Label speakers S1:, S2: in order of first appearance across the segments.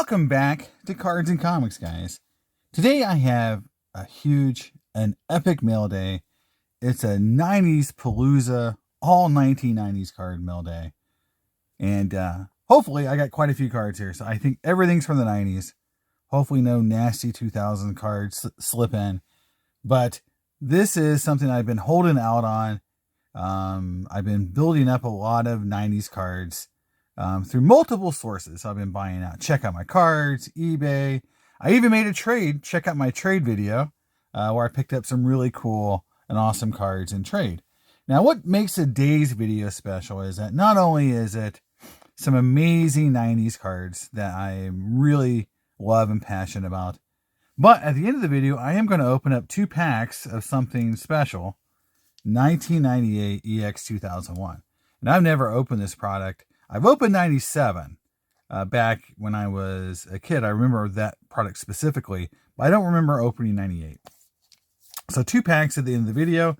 S1: Welcome back to Cards and Comics, guys. Today I have a huge and epic mail day. It's a 90s Palooza, all 1990s card mail day. And hopefully I got quite a few cards here. So I think everything's from the 90s. Hopefully no nasty 2000 cards slip in. But this is something I've been holding out on. I've been building up a lot of 90s cards. Through multiple sources. I've been buying out. Check out my cards, eBay. I even made a trade. Check out my trade video where I picked up some really cool and awesome cards in trade. Now, what makes today's video special is that not only is it some amazing 90s cards that I really love and passionate about, but at the end of the video, I am going to open up 2 packs of something special, 1998 EX 2001. And I've never opened this product. I've opened 97 back when I was a kid. I remember that product specifically, but I don't remember opening 98. So 2 packs at the end of the video.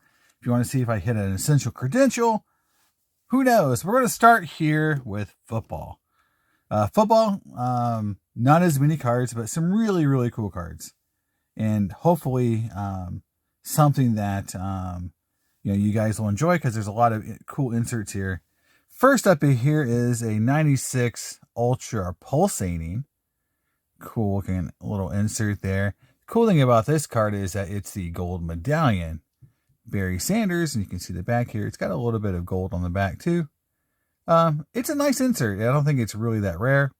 S1: If you want to see if I hit an essential credential, who knows? We're going to start here with football. Football, not as many cards, but some really, really cool cards. And hopefully something that you guys will enjoy because there's a lot of cool inserts here. First up here is a 96 Ultra Pulsating. Cool looking little insert there. Cool thing about this card is that it's the gold medallion. Barry Sanders, and you can see the back here. It's got a little bit of gold on the back too. It's a nice insert. I don't think it's really that rare.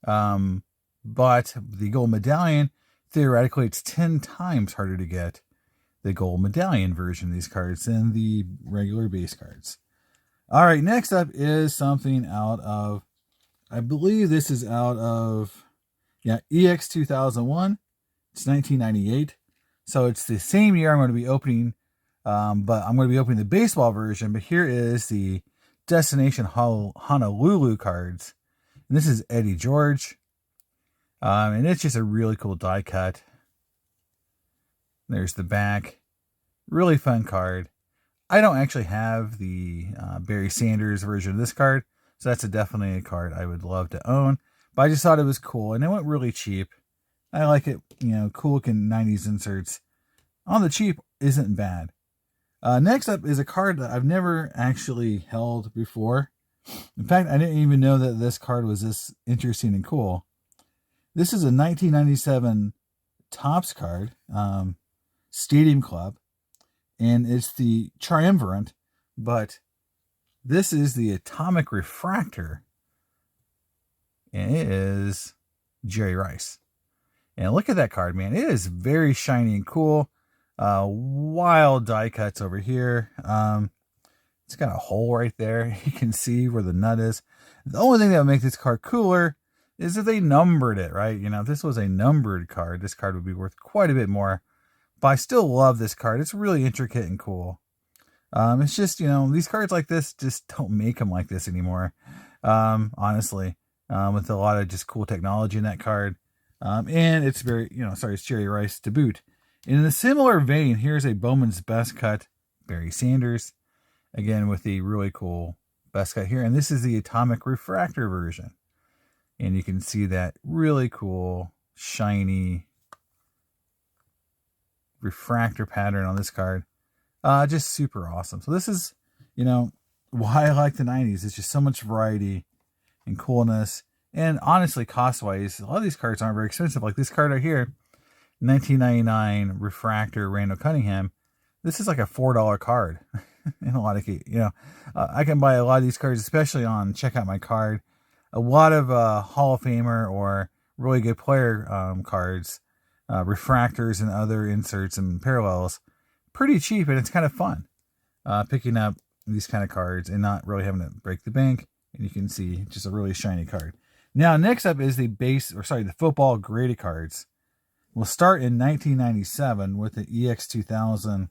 S1: But the gold medallion, theoretically, it's 10 times harder to get the gold medallion version of these cards than the regular base cards. All right, next up is something out of, I believe this is out of, EX 2001. It's 1998. So it's the same year I'm going to be opening, but I'm going to be opening the baseball version. But here is the Destination Honolulu cards. And this is Eddie George. And it's just a really cool die cut. There's the back. Really fun card. I don't actually have the Barry Sanders version of this card, so that's definitely a card I would love to own. But I just thought it was cool, and it went really cheap. I like it, cool looking 90s inserts. On the cheap isn't bad. Next up is a card that I've never actually held before. In fact, I didn't even know that this card was this interesting and cool. This is a 1997 Topps card, Stadium Club. And it's the Triumvirate, but this is the Atomic Refractor. And it is Jerry Rice. And look at that card, man. It is very shiny and cool. Wild die cuts over here. It's got a hole right there. You can see where the nut is. The only thing that would make this card cooler is if they numbered it, right? If this was a numbered card, this card would be worth quite a bit more. But I still love this card. It's really intricate and cool. It's just, these cards like this just don't make them like this anymore. Honestly, with a lot of just cool technology in that card. And it's very, it's Jerry Rice to boot. And in a similar vein, here's a Bowman's Best Cut, Barry Sanders. Again, with the really cool best cut here. And this is the Atomic Refractor version. And you can see that really cool, shiny refractor pattern on this card. Just super awesome. So this is, why I like the 90s. It's just so much variety and coolness. And honestly, cost-wise, a lot of these cards aren't very expensive. Like this card right here, 1999 Refractor Randall Cunningham. This is like a $4 card. In a lot of cases, I can buy a lot of these cards, especially on Check Out My Card. A lot of Hall of Famer or really good player cards. Refractors and other inserts and parallels, pretty cheap, and it's kind of fun picking up these kind of cards and not really having to break the bank. And you can see just a really shiny card. Now, next up is the football graded cards. We'll start in 1997 with the EX 2000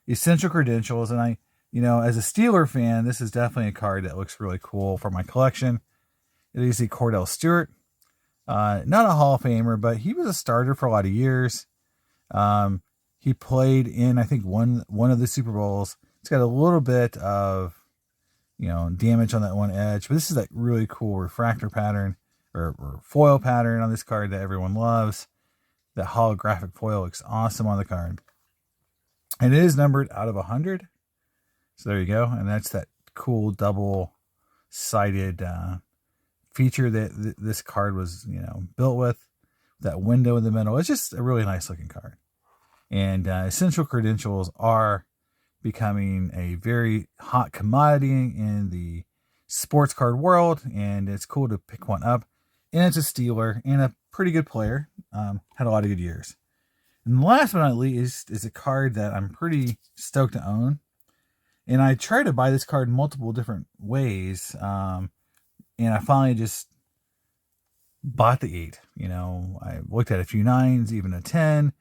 S1: Essential Credentials, and I, as a Steeler fan, this is definitely a card that looks really cool for my collection. It is the Cordell Stewart. Not a Hall of Famer, but he was a starter for a lot of years. He played in, I think, one of the Super Bowls. It's got a little bit of, damage on that one edge, but this is that really cool refractor pattern. or foil pattern on this card that everyone loves. That holographic foil looks awesome on the card. And it is numbered out of 100. So there you go. And that's that cool double-sided feature that this card was, built with. That window in the middle. It's just a really nice looking card. And essential credentials are becoming a very hot commodity in the sports card world. And it's cool to pick one up. And it's a stealer and a pretty good player. Had a lot of good years. And last but not least is a card that I'm pretty stoked to own. And I tried to buy this card multiple different ways. And I finally just bought the 8. I looked at a few 9s, even a 10.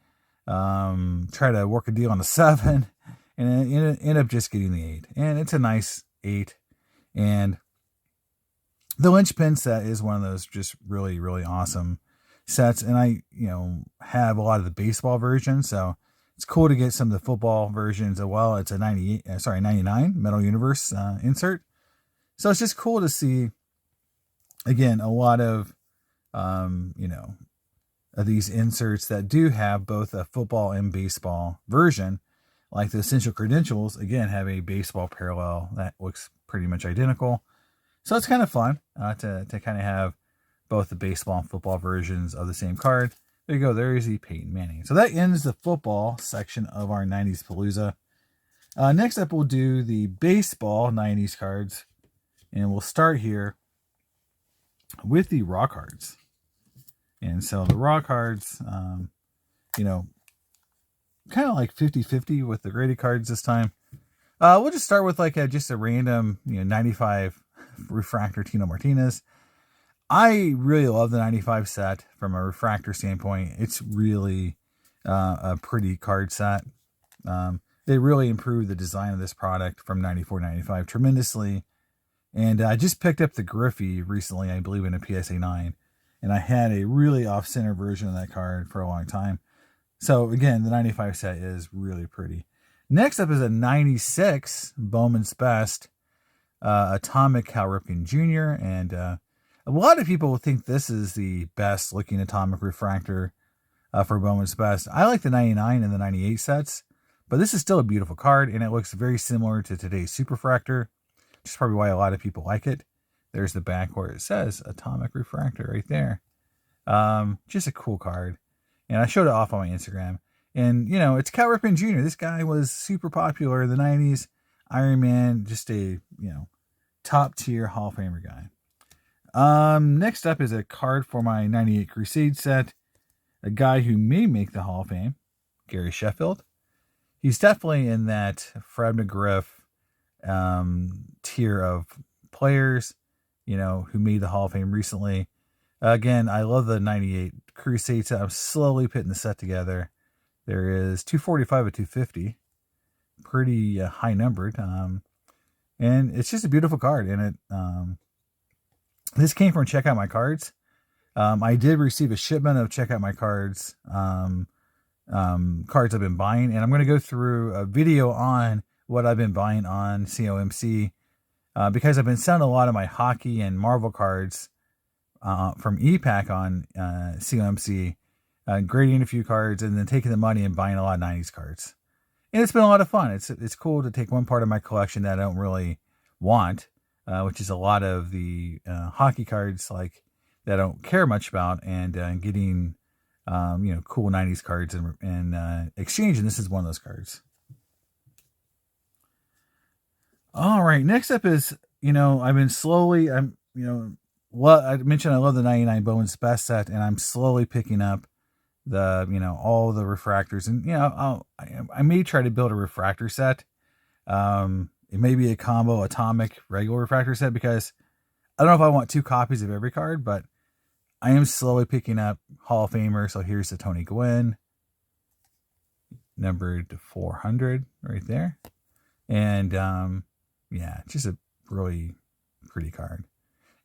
S1: Tried to work a deal on a 7. And ended up just getting the 8. And it's a nice 8. And the linchpin set is one of those just really, really awesome sets. And I, have a lot of the baseball versions. So it's cool to get some of the football versions as well. It's a 99 Metal Universe insert. So it's just cool to see, again, a lot of, of these inserts that do have both a football and baseball version. Like the essential credentials, again, have a baseball parallel that looks pretty much identical. So it's kind of fun to kind of have both the baseball and football versions of the same card. There you go. There is the Peyton Manning. So that ends the football section of our 90s Palooza. Next up, we'll do the baseball 90s cards. And we'll start here with the raw cards. And so the raw cards, kind of like 50-50 with the graded cards this time. We'll just start with just a random, 95 refractor Tino Martinez. I really love the 95 set from a refractor standpoint. It's really a pretty card set. They really improved the design of this product from 94-95 tremendously. And I just picked up the Griffey recently, I believe in a PSA 9. And I had a really off-center version of that card for a long time. So again, the 95 set is really pretty. Next up is a 96 Bowman's Best Atomic Cal Ripken Jr. And a lot of people think this is the best looking atomic refractor for Bowman's Best. I like the 99 and the 98 sets, but this is still a beautiful card, and it looks very similar to today's Superfractor, which is probably why a lot of people like it. There's the back where it says Atomic Refractor right there. Just a cool card. And I showed it off on my Instagram. And, it's Cal Ripken Jr. This guy was super popular in the 90s. Iron Man, just a, top tier Hall of Famer guy. Next up is a card for my 98 Crusade set. A guy who may make the Hall of Fame, Gary Sheffield. He's definitely in that Fred McGriff tier of players, who made the Hall of Fame recently. Again, I love the 98 Crusade set. I'm slowly putting the set together. There is 245 of 250. Pretty high numbered. And it's just a beautiful card. And this came from Check Out My Cards. I did receive a shipment of Check Out My Cards, cards I've been buying. And I'm going to go through a video on what I've been buying on COMC. Because I've been selling a lot of my hockey and Marvel cards from EPAC on COMC, grading a few cards, and then taking the money and buying a lot of 90s cards. And it's been a lot of fun. It's cool to take one part of my collection that I don't really want, which is a lot of the hockey cards that I don't care much about, and getting cool 90s cards and exchange. And this is one of those cards. All right, next up is, I've been slowly, I mentioned I love the 99 Bowman's Best set, and I'm slowly picking up the, all the refractors. And, I may try to build a refractor set. It may be a combo atomic regular refractor set, because I don't know if I want 2 copies of every card, but I am slowly picking up Hall of Famer. So here's the Tony Gwynn, numbered 400 right there. And, yeah, just a really pretty card.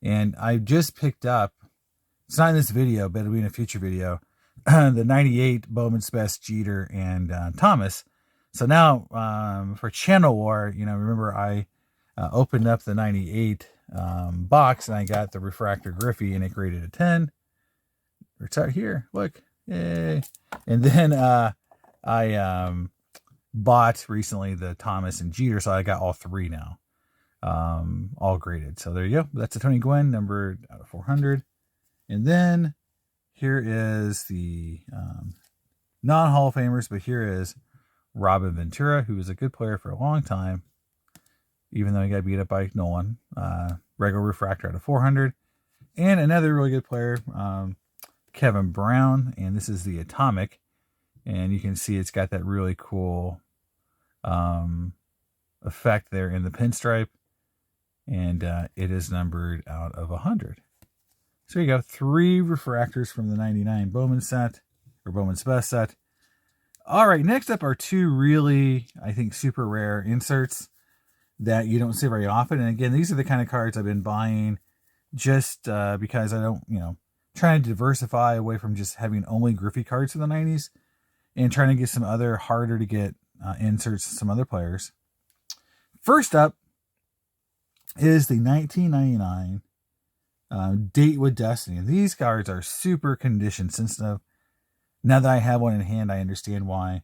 S1: And I just picked up, it's not in this video, but it'll be in a future video, the 98 Bowman's Best Jeter and Thomas. So now for Channel War, remember I opened up the 98 box, and I got the refractor Griffey, and it graded a 10. It's out here. Look. Yay. And then I bought recently the Thomas and Jeter, so I got all three now. All graded. So there you go. That's a Tony Gwynn, numbered out of 400. And then here is the non-Hall of Famers, but here is Robin Ventura, who was a good player for a long time, even though he got beat up by Nolan. Regular refractor out of 400. And another really good player, Kevin Brown, and this is the Atomic. And you can see it's got that really cool effect there in the pinstripe. And it is numbered out of 100. So you go, 3 refractors from the 99 Bowman set, or Bowman's Best set. All right, next up are 2 really, I think, super rare inserts that you don't see very often. And again, these are the kind of cards I've been buying just because I don't, trying to diversify away from just having only Griffey cards from the 90s and trying to get some other harder to get inserts, some other players. First up is the 1999 Date with Destiny. These cards are super condition sensitive. Now that I have one in hand, I understand why.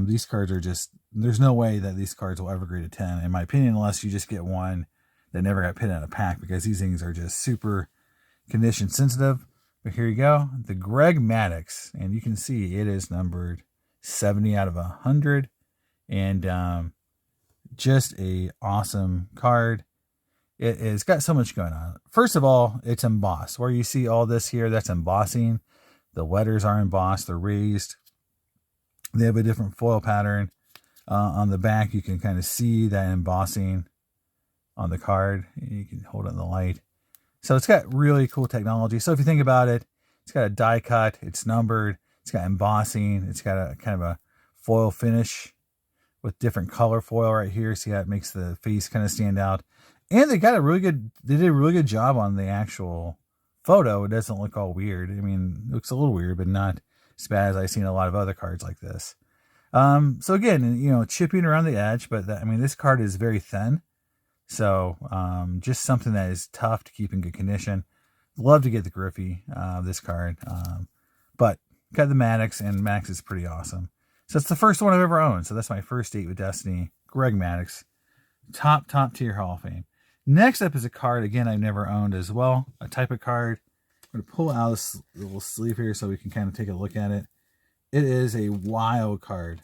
S1: These cards are just, there's no way that these cards will ever grade a 10, in my opinion, unless you just get one that never got put in a pack, because these things are just super condition sensitive. But here you go, the Greg Maddux, and you can see it is numbered 70 out of 100, and just a awesome card. It's got so much going on. First of all, it's embossed. Where you see all this here, that's embossing. The letters are embossed, they're raised. They have a different foil pattern. On the back, you can kind of see that embossing on the card. You can hold it in the light. So it's got really cool technology. So if you think about it, it's got a die cut, it's numbered, it's got embossing, it's got a kind of a foil finish with different color foil right here. See how it makes the face kind of stand out. And they did a really good job on the actual photo. It doesn't look all weird. I mean, it looks a little weird, but not as bad as I've seen a lot of other cards like this. So again, chipping around the edge, but this card is very thin. So just something that is tough to keep in good condition. Love to get the Griffey, this card. But got the Maddux, and Maddux is pretty awesome. So it's the first one I've ever owned. So that's my first Date with Destiny. Greg Maddux. Top tier Hall of Fame. Next up is a card, again, I've never owned as well. A type of card. I'm going to pull out this little sleeve here so we can kind of take a look at it. It is a wild card.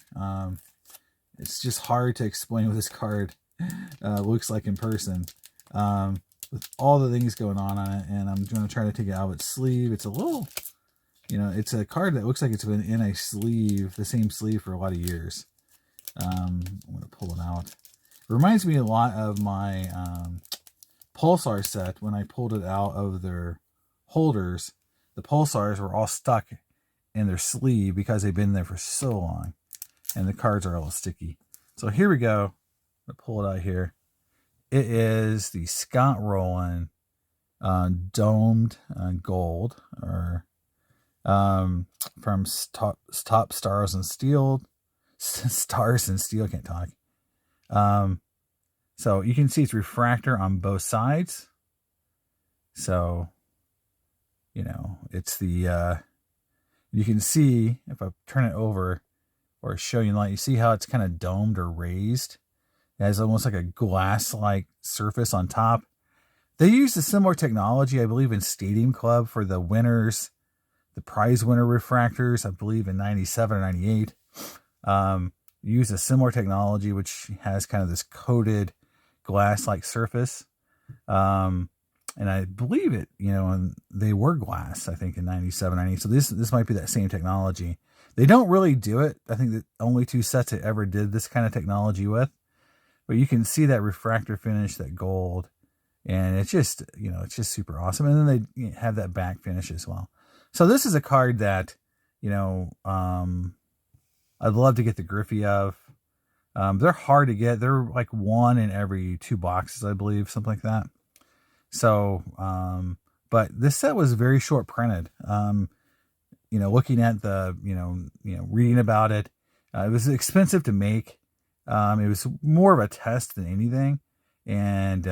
S1: It's just hard to explain what this card looks like in person. With all the things going on it. And I'm going to try to take it out of its sleeve. It's a little, it's a card that looks like it's been in a sleeve, the same sleeve for a lot of years. I'm going to pull it out. It reminds me a lot of my Pulsar set. When I pulled it out of their holders, the Pulsars were all stuck in their sleeve because they've been there for so long, and the cards are a little sticky. So here we go. I'm going to pull it out here. It is the Scott Rowland domed gold, or from Top Stars and Steel. Stars and Steel, can't talk. So you can see it's refractor on both sides. So, it's the, you can see if I turn it over or show you light, you see how it's kind of domed or raised. It has almost like a glass-like surface on top. They used a similar technology, I believe, in Stadium Club for the winners, the prize winner refractors, I believe in 97 or 98. Use a similar technology, which has kind of this coated glass-like surface. And I believe it, and they were glass, I think, in 97, 98. So this might be that same technology. They don't really do it. I think the only 2 sets that ever did this kind of technology with. But you can see that refractor finish, that gold. And it's just, it's just super awesome. And then they have that back finish as well. So this is a card that, I'd love to get the Griffey of. They're hard to get. They're like 1 in every 2 boxes, I believe, something like that. So, but this set was very short printed. Looking at the, reading about it, it was expensive to make. It was more of a test than anything. And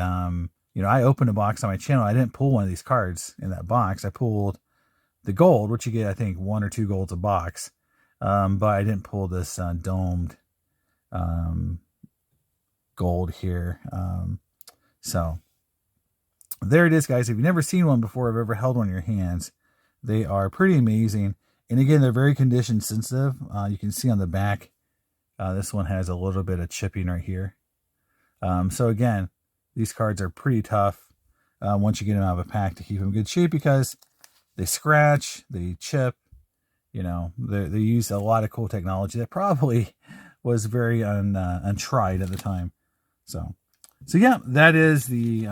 S1: You know, I opened a box on my channel. I didn't pull one of these cards in that box. I pulled the gold, which you get, I think, 1 or 2 golds a box. But I didn't pull this domed gold here. So there it is, guys. If you've never seen one before, I've ever held one in your hands, they are pretty amazing. And again, they're very condition sensitive. You can see on the back, this one has a little bit of chipping right here. So again, these cards are pretty tough once you get them out of a pack to keep them in good shape, because they scratch, they chip, you know, they use a lot of cool technology that probably was very untried at the time. So yeah, that is the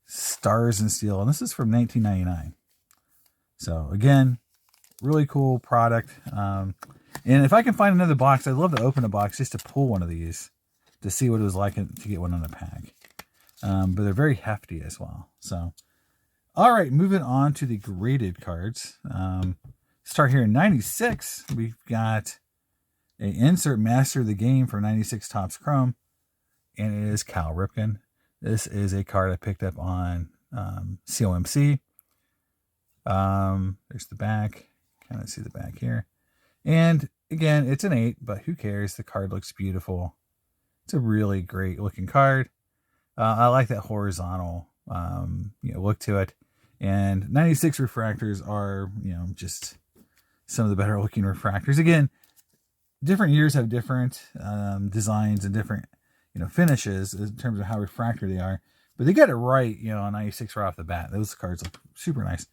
S1: Stars and Steel, and this is from 1999. So again, really cool product. And if I can find another box, I'd love to open a box just to pull one of these to see what it was like to get one in a pack. But they're very hefty as well. So, all right, moving on to the graded cards. Start here in 96. We've got an insert Master of the Game for 96 Topps Chrome, and it is Cal Ripken. This is a card I picked up on COMC. There's the back. Kind of see the back here. And again, it's an 8, but who cares? The card looks beautiful. It's a really great looking card. I like that horizontal look to it. And 96 refractors are, just some of the better looking refractors. Again, different years have different designs and different finishes in terms of how refractor they are. But they got it right, on 96 right off the bat. Those cards look super nice.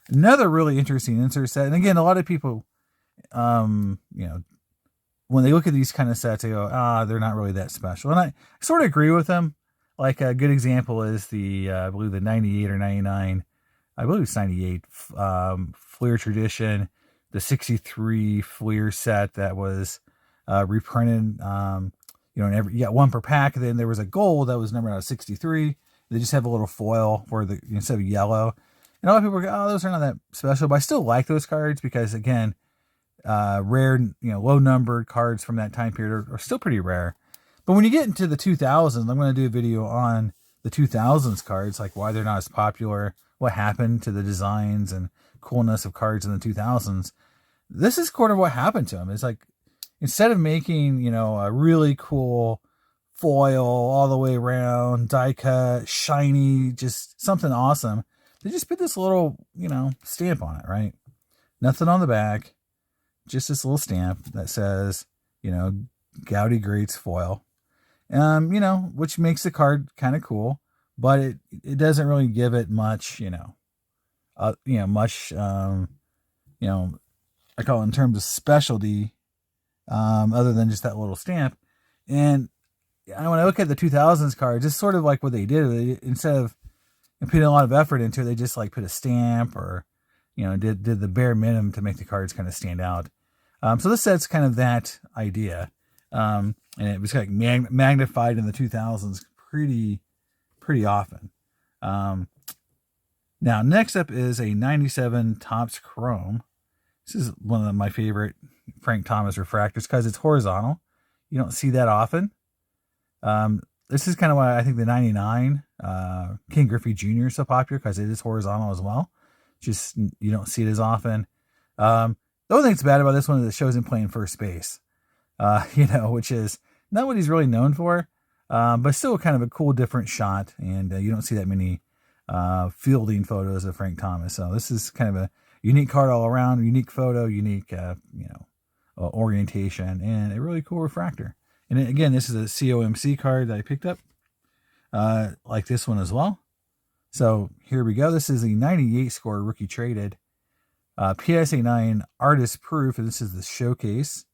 S1: Another really interesting insert set. And again, a lot of people, when they look at these kind of sets, they go, they're not really that special. And I sort of agree with them. Like a good example is the, I believe the 98 or 99, I believe it's 98, Fleer Tradition, the 63 Fleer set that was reprinted, and you got one per pack. Then there was a gold that was numbered out of 63. They just have a little foil for the, instead of yellow. And a lot of people go, those are not that special, but I still like those cards because, again, rare, low numbered cards from that time period are still pretty rare. But when you get into the 2000s, I'm going to do a video on the 2000s cards, like why they're not as popular, what happened to the designs and coolness of cards in the 2000s. This is kind of what happened to them. It's like, instead of making, a really cool foil all the way around, die cut, shiny, just something awesome, they just put this little, stamp on it, right? Nothing on the back, just this little stamp that says, Gaudy Greats foil. Which makes the card kind of cool, but it doesn't really give it much, I call it in terms of specialty, other than just that little stamp. And when I look at the 2000s cards, it's sort of like what they did. Instead of putting a lot of effort into it, they just like put a stamp or, did the bare minimum to make the cards kind of stand out. So this set's kind of that idea. And it was like magnified in the 2000s pretty often. Now, next up is a 97 Topps Chrome. This is one of my favorite Frank Thomas refractors because it's horizontal. You don't see that often. This is kind of why I think the 99 King Griffey Jr. is so popular, because it is horizontal as well. Just, you don't see it as often. The only thing that's bad about this one is it shows him playing first base. Which is not what he's really known for, but still kind of a cool, different shot. And you don't see that many fielding photos of Frank Thomas. So this is kind of a unique card all around, unique photo, unique, orientation, and a really cool refractor. And again, this is a COMC card that I picked up, like this one as well. So here we go. This is a 98 score rookie traded, PSA 9 artist proof, and this is the showcase.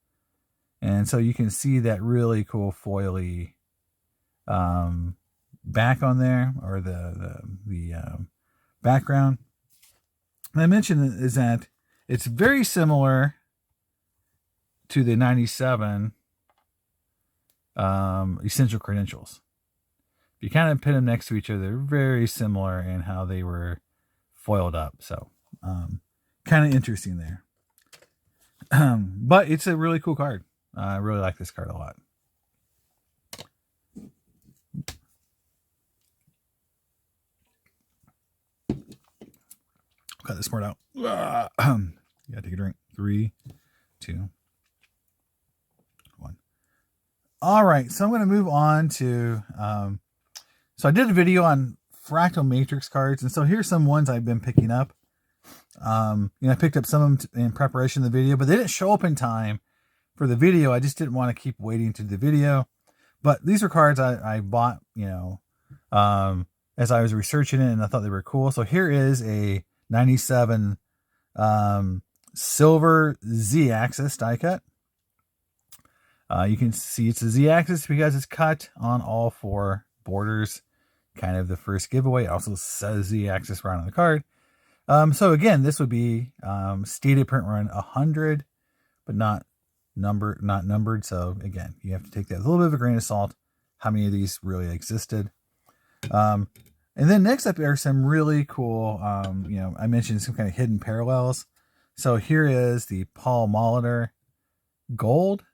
S1: And so you can see that really cool foily back on there, or the background. And I mentioned is that it's very similar to the 97 Essential Credentials. If you kind of put them next to each other, they're very similar in how they were foiled up. So kind of interesting there. But it's a really cool card. I really like this card a lot. Cut this part out. Gotta take a drink. 3, 2, 1. All right, so I'm going to move on to. So I did a video on fractal matrix cards, and so here's some ones I've been picking up. I picked up some of them in preparation of the video, but they didn't show up in time for the video. I just didn't want to keep waiting to the video. But these are cards I bought, as I was researching it, and I thought they were cool. So here is a 97 silver Z-axis die cut. You can see it's a Z-axis because it's cut on all 4 borders. Kind of the first giveaway. It also says Z-axis right on the card. So again, this would be stated print run 100, but not numbered. So again, you have to take that with a little bit of a grain of salt, how many of these really existed. And then next up are some really cool, I mentioned some kind of hidden parallels. So here is the Paul Molitor gold.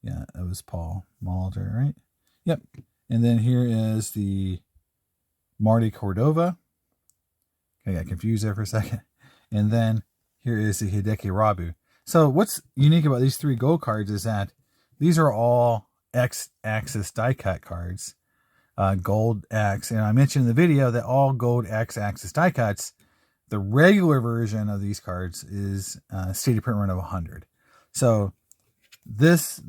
S1: Yeah, it was Paul Molitor, right? Yep. And then here is the Marty Cordova. I got confused there for a second. And then here is the Hideki Rabu. So what's unique about these 3 gold cards is that these are all X-axis die cut cards. Gold X. And I mentioned in the video that all gold X-axis die cuts, the regular version of these cards is stated print run of 100. So these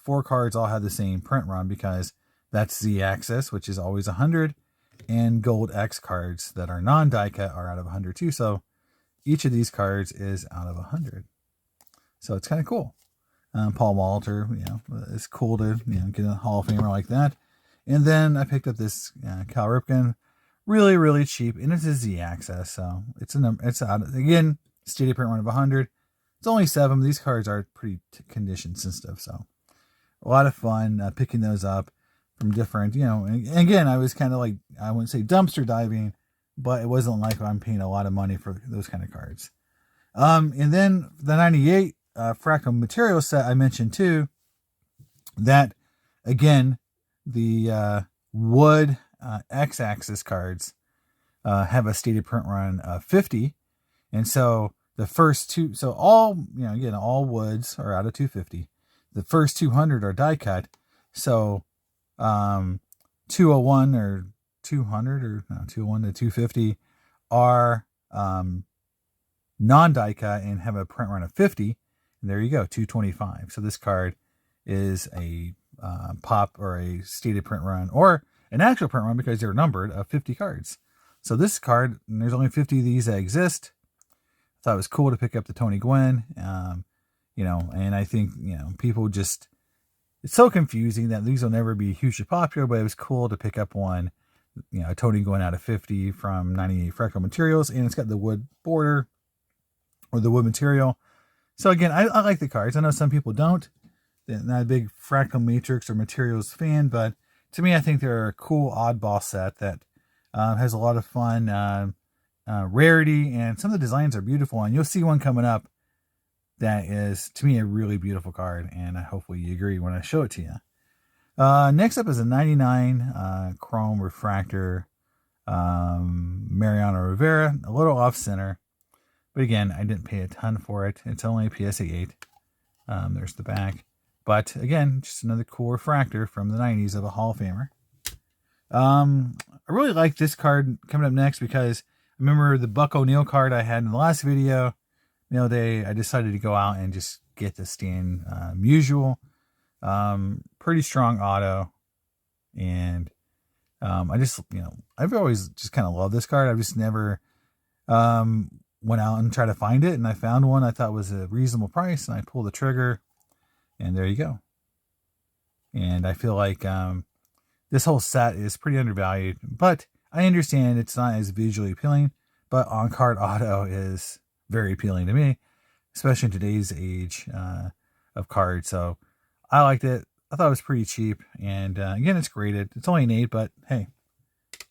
S1: 4 cards all have the same print run because that's Z-axis, which is always 100, and gold X cards that are non-die cut are out of 100 too. So each of these cards is out of 100. So it's kind of cool. Paul Molitor, it's cool to get a Hall of Famer like that. And then I picked up this Cal Ripken, really, really cheap, and it's a Z-axis. So it's out again, stated print run of 100. It's only 7. These cards are pretty condition sensitive, so a lot of fun picking those up from different, and again, I was kind of like, I wouldn't say dumpster diving, but it wasn't like I'm paying a lot of money for those kind of cards. And then the 98 fractal material set I mentioned too, that again, the wood X-axis cards have a stated print run of 50, and so the first 2, so all, again, all woods are out of 250. The first 200 are die cut. So 201 or 200 or no, 201 to 250 are non-die cut and have a print run of 50. And there you go, 225. So this card is a pop or a stated print run or an actual print run because they're numbered of 50 cards. So this card, and there's only 50 of these that exist. Thought it was cool to pick up the Tony Gwynn, and I think, people just, it's so confusing that these will never be hugely popular, but it was cool to pick up one, Tony Gwynn out of 50 from 98 fractal materials, and it's got the wood border or the wood material. So again, I like the cards. I know some people don't. They're not a big fractal matrix or materials fan, but to me, I think they're a cool oddball set that has a lot of fun, rarity, and some of the designs are beautiful, and you'll see one coming up that is, to me, a really beautiful card, and hopefully you agree when I show it to you. Next up is a 99 chrome refractor Mariano Rivera, a little off center, but again, I didn't pay a ton for it. It's only a PSA 8. There's the back, but again, just another cool refractor from the 90s of a Hall of Famer. I really like this card coming up next because I remember the Buck O'Neil card I had in the last video. Mail day, I decided to go out and just get the Stan Musial. Pretty strong auto. And I just, I've always just kind of loved this card. I've just never went out and tried to find it. And I found one I thought was a reasonable price. And I pulled the trigger. And there you go. And I feel like this whole set is pretty undervalued. But I understand it's not as visually appealing, but on-card auto is very appealing to me, especially in today's age of cards. So I liked it. I thought it was pretty cheap. And again, it's graded. It's only an 8, but hey,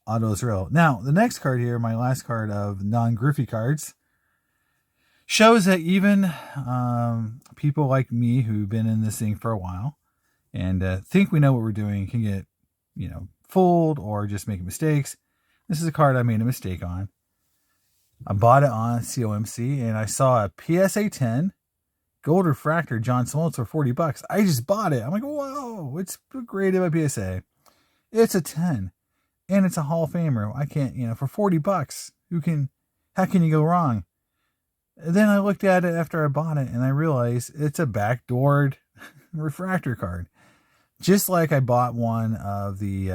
S1: auto is real. Now, the next card here, my last card of non-Griffey cards, shows that even people like me who've been in this thing for a while and think we know what we're doing can get, fooled or just make mistakes. This is a card I made a mistake on. I bought it on COMC and I saw a PSA 10 gold refractor John Smoltz for $40. I just bought it. I'm like, whoa, it's graded by PSA. It's a 10 and it's a Hall of Famer. I can't, for $40, how can you go wrong? Then I looked at it after I bought it and I realized it's a backdoored refractor card. Just like I bought one of the,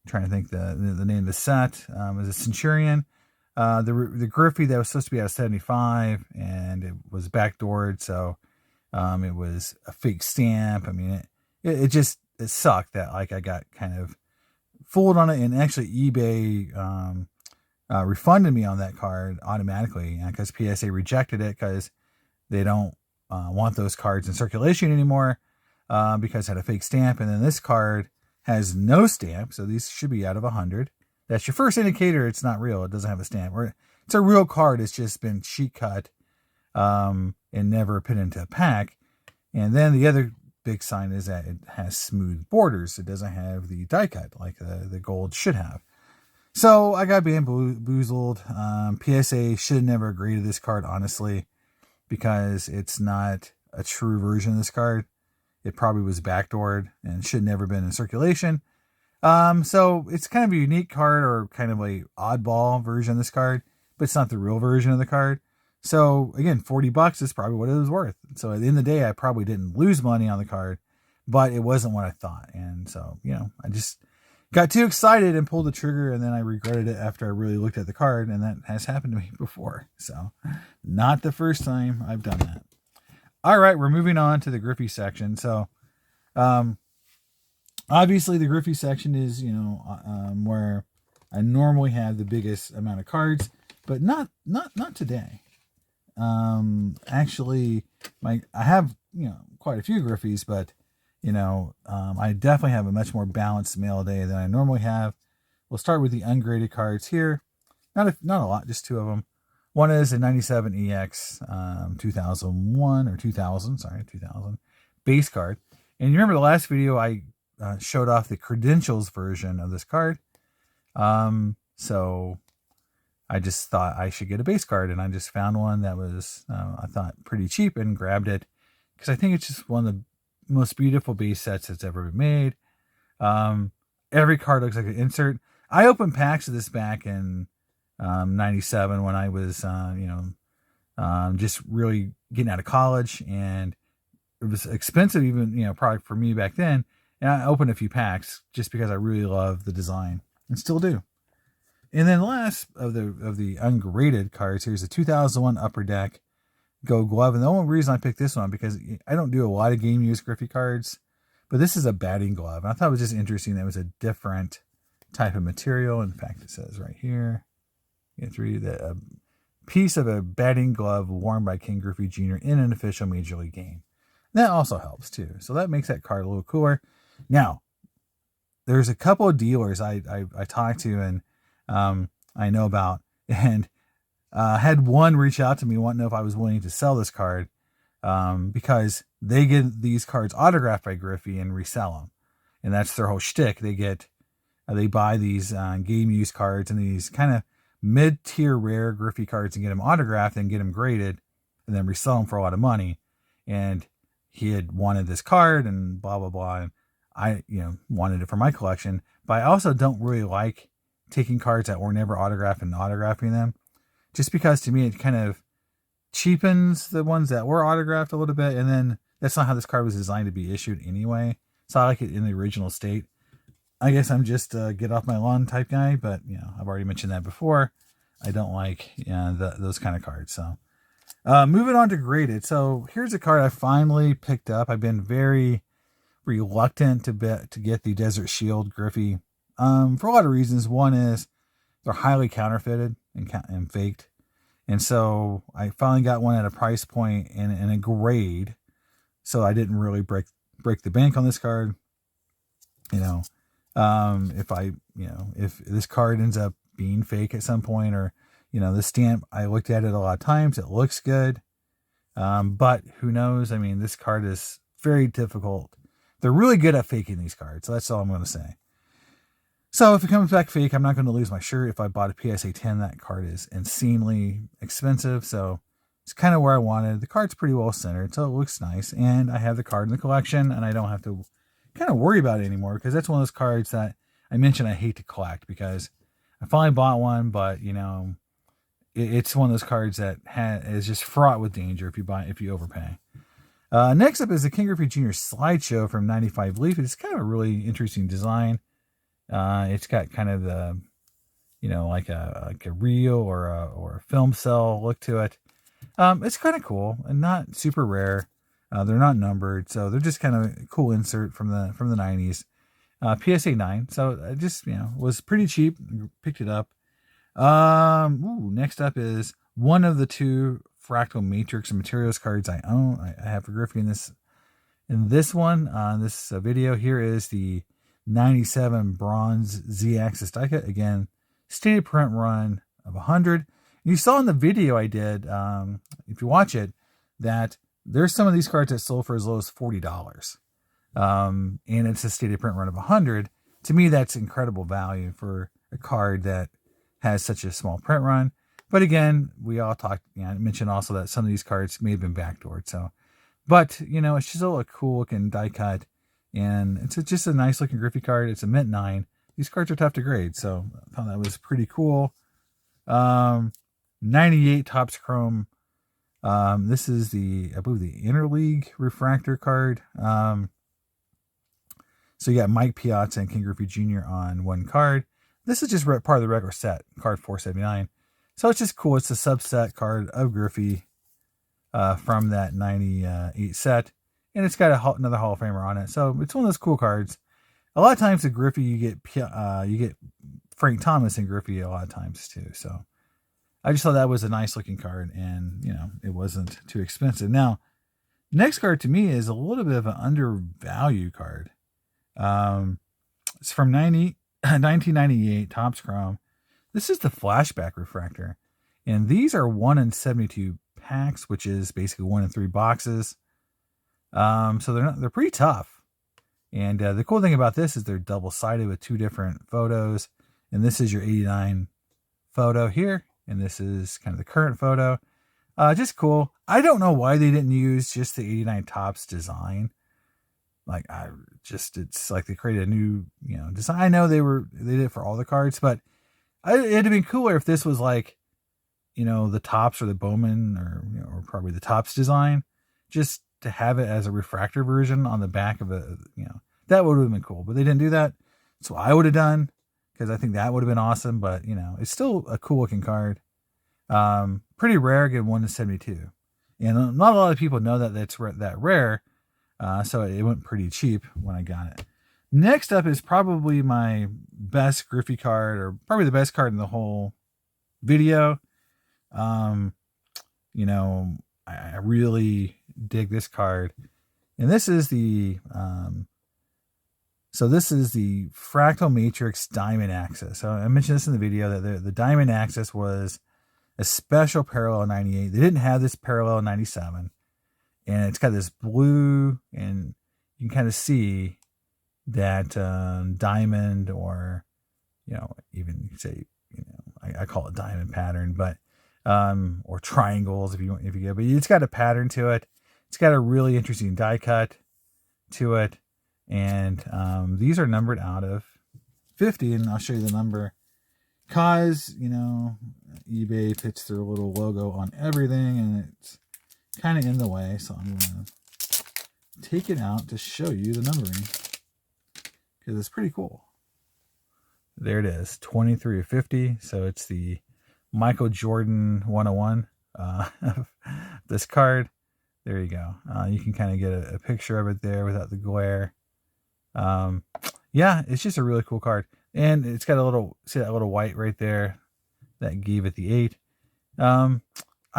S1: trying to think the name of the set, was a Centurion. The Griffey that was supposed to be out of 75 and it was backdoored. So, it was a fake stamp. I mean, it sucked that like I got kind of fooled on it, and actually eBay, refunded me on that card automatically because PSA rejected it because they don't want those cards in circulation anymore because it had a fake stamp. And then this card has no stamp, so these should be out of 100. That's your first indicator it's not real. It doesn't have a stamp. Or it's a real card. It's just been sheet cut and never put into a pack. And then the other big sign is that it has smooth borders. It doesn't have the die cut like the gold should have. So I got bamboozled. PSA should never agree to this card, honestly, because it's not a true version of this card. It probably was backdoored and should never been in circulation. So it's kind of a unique card or kind of a oddball version of this card, but it's not the real version of the card. So again, $40 is probably what it was worth. So at the end of the day, I probably didn't lose money on the card, but it wasn't what I thought. And so, I just got too excited and pulled the trigger, and then I regretted it after I really looked at the card, and that has happened to me before. So not the first time I've done that. All right, we're moving on to the Griffey section. So, obviously the Griffey section is, where I normally have the biggest amount of cards, but not today. Actually, I have, quite a few Griffeys, but, I definitely have a much more balanced mail day than I normally have. We'll start with the ungraded cards here. Not a lot, just two of them. One is a 97EX 2000 base card. And you remember the last video I showed off the credentials version of this card. So I just thought I should get a base card, and I just found one that was, I thought, pretty cheap and grabbed it because I think it's just one of the most beautiful base sets that's ever been made. Every card looks like an insert. I opened packs of this back in 97 when I was, just really getting out of college, and it was expensive even, product for me back then. And I opened a few packs just because I really love the design and still do. And then last of the ungraded cards, here's a 2001 Upper Deck Go Glove. And the only reason I picked this one because I don't do a lot of game use Griffey cards, but this is a batting glove. And I thought it was just interesting that it was a different type of material. In fact, it says right here, you have to read that a piece of a batting glove worn by King Griffey Jr. in an official Major League game. That also helps too. So that makes that card a little cooler. Now, there's a couple of dealers I talked to and I know about, and had one reach out to me wanting to know if I was willing to sell this card because they get these cards autographed by Griffey and resell them. And that's their whole shtick. They buy these game use cards and these kind of mid-tier rare Griffey cards and get them autographed and get them graded and then resell them for a lot of money. And he had wanted this card and blah, blah, blah. And I, wanted it for my collection, but I also don't really like taking cards that were never autographed and autographing them, just because to me it kind of cheapens the ones that were autographed a little bit. And then that's not how this card was designed to be issued anyway. So I like it in the original state. I guess I'm just a get off my lawn type guy, but I've already mentioned that before. I don't like those kind of cards. So moving on to graded. So here's a card I finally picked up. I've been very reluctant to get the Desert Shield Griffey for a lot of reasons. One is they're highly counterfeited and faked. And so I finally got one at a price point and a grade. So I didn't really break the bank on this card. If this card ends up being fake at some point, or, the stamp, I looked at it a lot of times. It looks good. But who knows? I mean, this card is very difficult. They're really good at faking these cards. So that's all I'm going to say. So if it comes back fake, I'm not going to lose my shirt. If I bought a PSA 10, that card is insanely expensive. So it's kind of where I wanted. The card's pretty well centered, so it looks nice. And I have the card in the collection, and I don't have to kind of worry about it anymore, because that's one of those cards that I mentioned I hate to collect, because I finally bought one, but it's one of those cards that is just fraught with danger if you overpay. Next up is the King Griffey Jr. slideshow from 95 Leaf. It's kind of a really interesting design. It's got kind of the, like a reel or a film cell look to it. It's kind of cool and not super rare. They're not numbered, so they're just kind of a cool insert from the 90s. PSA 9, so I just was pretty cheap. Picked it up. Next up is one of the two Fractal Matrix and Materials cards I own. I have for Griffey in this one. This video here is the 97 bronze Z-axis die cut. Again, stated print run of 100. You saw in the video I did, if you watch it, that there's some of these cards that sold for as low as $40. And it's a stated print run of 100. To me, that's incredible value for a card that has such a small print run. But again, we all talked, I mentioned also that some of these cards may have been backdoored. So, but it's just a cool looking die cut, and it's just a nice looking Griffey card. It's a mint 9. These cards are tough to grade, so I thought that was pretty cool. 98 Topps Chrome. This is I believe the Interleague refractor card. So you got Mike Piazza and King Griffey Jr. on one card. This is just part of the regular set, card 479. So it's just cool. It's a subset card of Griffey from that 98 set. And it's got another Hall of Famer on it. So it's one of those cool cards. A lot of times with Griffey, you get Frank Thomas and Griffey a lot of times too. So I just thought that was a nice looking card, and it wasn't too expensive. Now, next card to me is a little bit of an undervalued card. It's from 1998 Topps Chrome. This is the flashback refractor, and these are 1 in 72 packs, which is basically 1 in 3 boxes. So they're pretty tough. And the cool thing about this is they're double-sided with 2 different photos. And this is your 89 photo here, and this is kind of the current photo. Just cool. I don't know why they didn't use just the 89 Topps design. It's like they created a new, design. I know they did it for all the cards, but it'd have been cooler if this was like, the Topps or the Bowman or probably the Topps design, just to have it as a refractor version on the back of that would have been cool, but they didn't do that. So I would have done, because I think that would have been awesome, but it's still a cool looking card. Pretty rare, again, 1 in 72. And not a lot of people know that that's that rare. So it went pretty cheap when I got it. Next up is probably my best Griffey card, or probably the best card in the whole video. I really dig this card. And this is the Fractal Matrix Diamond Axis. So I mentioned this in the video, that the Diamond Axis was a special parallel 98. They didn't have this parallel 97. And it's got this blue, and you can kind of see that diamond, or, even say, I call it diamond pattern, but, or triangles if you get, but it's got a pattern to it. It's got a really interesting die cut to it. And these are numbered out of 50, and I'll show you the number. Cause, eBay puts their little logo on everything, and it's kind of in the way, so I'm going to take it out to show you the numbering, because it's pretty cool. There it is, 23 of 50. So it's the Michael Jordan 101 of this card. There you go. You can kind of get a picture of it there without the glare. Yeah, it's just a really cool card. And it's got see that little white right there that gave it the 8. I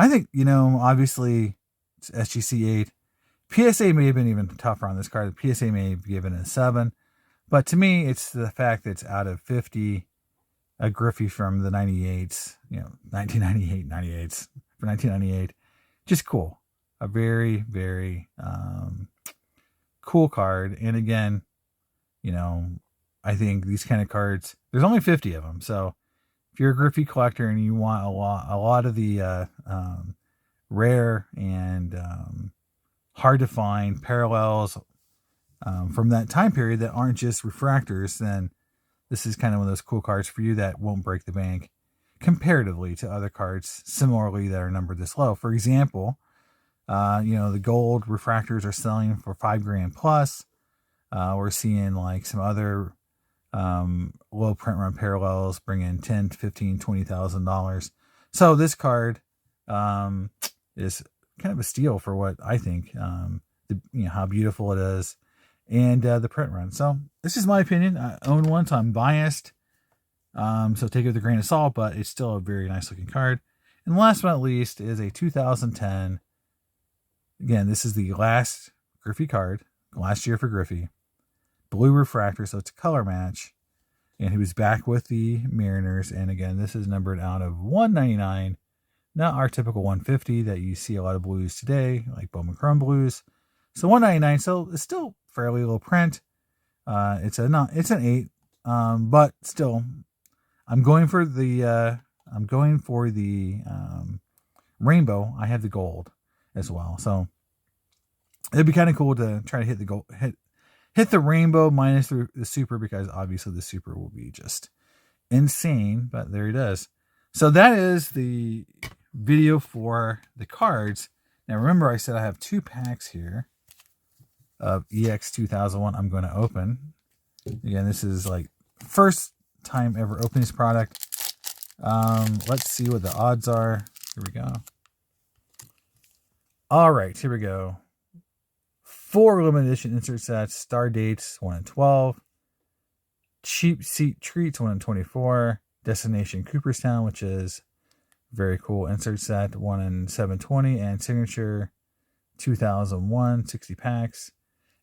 S1: think, obviously it's SGC 8. PSA may have been even tougher on this card. The PSA may have given it a 7. But to me, it's the fact that it's out of 50, a Griffey from the 98s, 1998, 98s, for 1998. Just cool. A very, very cool card. And again, I think these kind of cards, there's only 50 of them. So if you're a Griffey collector and you want a lot of the rare and hard to find parallels from that time period that aren't just refractors, then this is kind of one of those cool cards for you that won't break the bank comparatively to other cards similarly that are numbered this low. For example, the gold refractors are selling for $5,000 plus. We're seeing like some other low print run parallels bring in $10,000 to $15,000, $20,000. So this card is kind of a steal for what I think, how beautiful it is and the print run. So this is my opinion. I own one, so I'm biased. So take it with a grain of salt, but it's still a very nice looking card. And last but not least is a 2010. Again, this is the last Griffey card, last year for Griffey. Blue refractor, so it's a color match. And he was back with the Mariners. And again, this is numbered out of 199, not our typical 150 that you see a lot of blues today, like Bowman Chrome blues. So 199, so it's still fairly low print. It's an 8, but still, I'm going for the rainbow. I have the gold as well, so it'd be kind of cool to try to hit the gold, hit the rainbow minus the super, because obviously the super will be just insane. But there it is. So that is the video for the cards. Now remember, I said I have 2 packs here of EX 2001 I'm going to open. Again, this is like first time ever opening this product. Let's see what the odds are. Here we go. All right, here we go. 4 limited edition insert sets, star dates 1 in 12, cheap seat treats 1 in 24, destination Cooperstown, which is very cool insert set 1 in 720, and signature 2001 60 packs.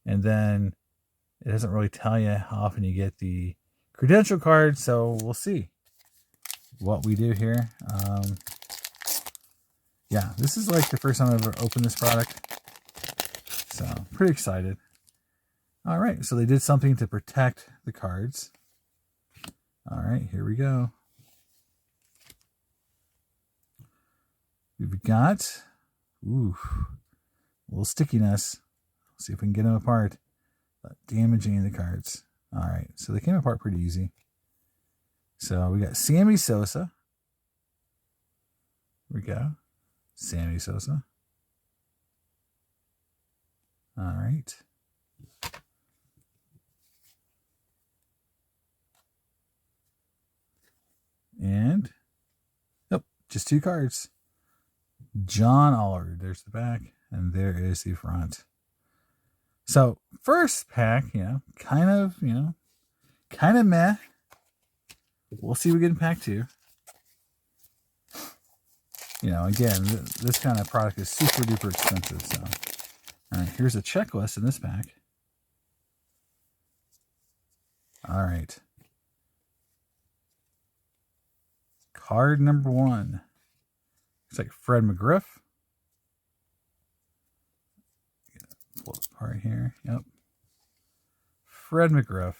S1: And then it doesn't really tell you how often you get the credential card, so we'll see what we do here. Yeah, this is like the first time I've ever opened this product, so pretty excited. All right, so they did something to protect the cards. All right, here we go. We've got, a little stickiness. Let's see if we can get them apart without damaging the cards. All right, so they came apart pretty easy. So we got Sammy Sosa. Here we go. Sammy Sosa. All right. And, just 2 cards. John Oliver. There's the back, and there is the front. So, first pack, kind of meh. We'll see what we get in pack 2. Again, this kind of product is super duper expensive. So, all right, here's a checklist in this pack. All right. Card number 1. Looks like Fred McGriff. Pull it apart here. Yep. Fred McGriff.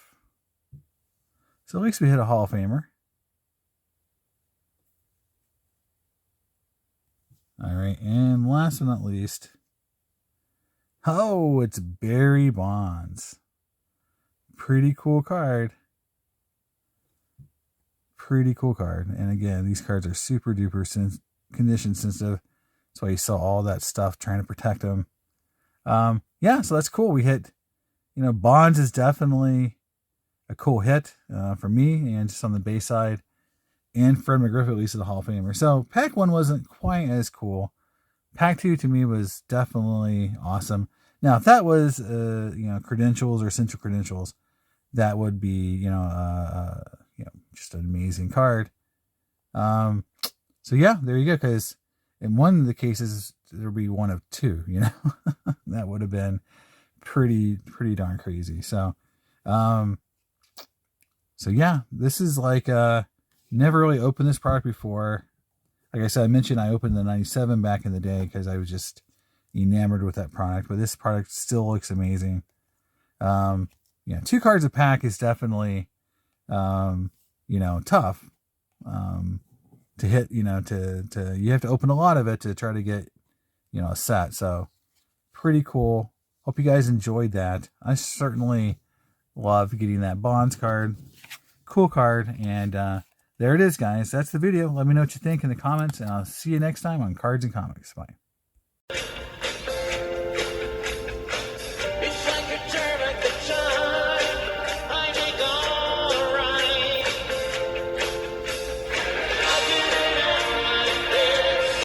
S1: So at least we hit a Hall of Famer. All right, and last but not least, it's Barry Bonds. Pretty cool card. Pretty cool card. And again, these cards are super duper condition sensitive. That's why you saw all that stuff trying to protect them. So that's cool. We hit, Bonds is definitely a cool hit for me, and just on the base side. And Fred McGriff at least is a Hall of Famer. So pack 1 wasn't quite as cool. Pack 2 to me was definitely awesome. Now, if that was credentials or essential credentials, that would be just an amazing card. So yeah, there you go. Because in one of the cases there would be 1 of 2. That would have been pretty darn crazy. So, yeah, this is like never really opened this product before. Like I said, I mentioned I opened the 97 back in the day because I was just enamored with that product. But this product still looks amazing. 2 cards a pack is definitely you know, tough to hit, you know, to you have to open a lot of it to try to get, you know, a set. So pretty cool. Hope you guys enjoyed that. I certainly love getting that Bonds card. Cool card. And there it is, guys. That's the video. Let me know what you think in the comments, and I'll see you next time on Cards and Comics. Bye.